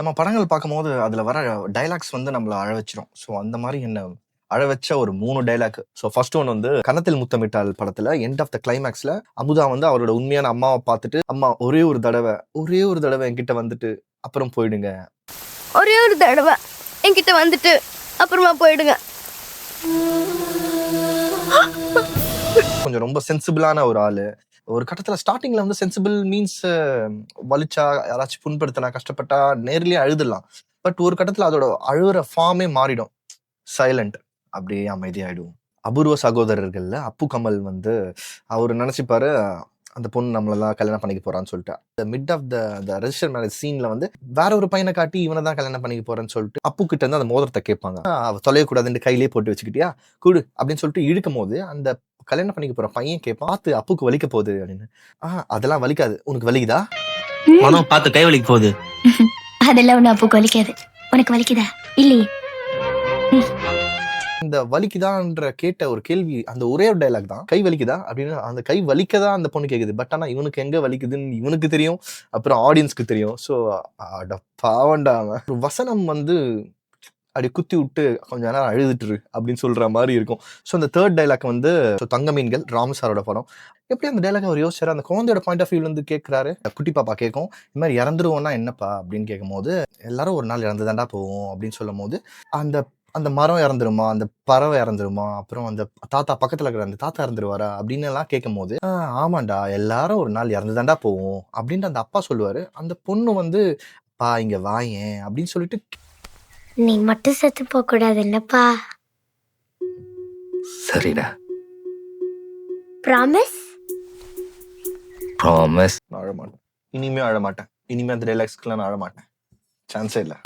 நம்ம படங்கள் பார்க்கும்போது அதுல வர டயலாக்ஸ் வந்து நம்மள அழ வச்சிரும். ஸோ அந்த மாதிரி என்ன அழ வச்ச ஒரு 3 டைலாக். ஸோ ஃபர்ஸ்ட் ஒன் வந்து கன்னத்தில் முத்தமிட்டால் படத்துல எண்ட் ஆஃப் த கிளைமேக்ஸ்ல அமுதா வந்து அவரோட உண்மையான அம்மாவை பார்த்துட்டு, அம்மா ஒரே ஒரு தடவை என்கிட்ட வந்துட்டு அப்புறம் போயிடுங்க. ஒரே ஒரு தடவை என்கிட்ட வந்துட்டு அப்புறமா போயிடுங்க. கொஞ்சம் ரொம்ப சென்சிபிளான ஒரு ஆளு. ஒரு கட்டத்துல ஸ்டார்டிங்ல வந்து சென்சிபிள் மீன்ஸ் வலிச்சா, யாராச்சும் புண்படுத்தினா, கஷ்டப்பட்டா நேர்லயே அழுதுடலாம். பட் ஒரு கட்டத்துல அதோட அழுகுற ஃபார்மே மாறிடும். சைலண்ட். அப்படியே அமைதியாயிடுவோம். அபூர்வ சகோதரர்கள்ல அப்பு கமல் வந்து அவரு நினைச்சுப்பாரு, அந்த பொண்ணு நம்மளதான் கல்யாணம் பண்ணிக்க போறான்னு சொல்லிட்டு mid of the register marriage சீன்ல வந்து வேற ஒரு பையனை காட்டி இவனை தான் கல்யாணம் பண்ணிக்க போறேன்னு சொல்லிட்டு அப்பு கிட்ட இருந்து அந்த மோதிரத்தை கேட்பாங்க. அவ தொலையக்கூடாதுன்னு கையிலேயே போட்டு வச்சுக்கிட்டியா கூடு அப்படின்னு சொல்லிட்டு இழுக்கும் போது அந்த கல்யாணம் பண்ணிக்க போற பையன் கேட்பான், பார்த்து அப்புக்கு வலிக்க போகுது அப்படின்னு. அதெல்லாம் வலிக்காது, உனக்கு வலிக்குதா? பார்த்து கை வலிக்க போகுது. அதெல்லாம் ஒண்ணு அப்புக்கு வலிக்காது, உனக்கு வலிக்குதா? இல்லையே. இந்த வலிக்குதான்ற கேட்ட ஒரு கேள்வி, அந்த ஒரே ஒரு டைலாக் தான், கை வலிக்குதா அப்படின்னு. அந்த கை வலிக்கதா அந்த பொண்ணு கேக்குது. பட் ஆனா இவனுக்கு எங்க வலிக்குதுன்னு இவனுக்கு தெரியும், அப்புறம் ஆடியன்ஸ்க்கு தெரியும். ஸோ பாவண்டா அவன். ஒரு வசனம் வந்து அப்படி குத்தி விட்டு கொஞ்ச நேரம் அழுதுட்டு அப்படின்னு சொல்ற மாதிரி இருக்கும். ஸோ அந்த தேர்ட் டைலாக் வந்து தங்க மீன்கள், ராமு சாரோட படம். எப்படி அந்த டைலாக் அவர் யோசிச்சாரு, அந்த குழந்தையோட பாயிண்ட் ஆஃப் வியூல இருந்து கேட்கிறாரு. குட்டி பாப்பா கேட்கும், இந்த மாதிரி இறந்துருவோம்னா என்னப்பா அப்படின்னு கேட்கும் போது, எல்லாரும் ஒரு நாள் இறந்து தாண்டா போவோம் அப்படின்னு சொல்லும் போது, அந்த அந்த மரம் இறந்துருமா, அந்த பறவை இறந்துருமா, அப்புறம் அந்த தாத்தா பக்கத்துல இருக்கிற அந்த தாத்தா இறந்துருவாரா அப்படின்னு எல்லாம் கேட்கும் போது, ஆமாண்டா எல்லாரும் ஒரு நாள் இறந்து தாண்டா போவோம் அப்படின்ட்டு அந்த அப்பா சொல்லுவாரு. அந்த பொண்ணு வந்து பா இங்க வாயேன் அப்படின்னு சொல்லிட்டு, நீ மட்டும் செத்து போக கூடாது என்னப்பா? சரிடா. ப்ராமிஸ்? ப்ராமிஸ். நான் அழமாட்டேன், இனிமே அழமாட்டேன், இனிமே அந்த டைலாக்ஸ்க்குலாம் நான் அழமாட்டேன், சான்ஸே இல்லை.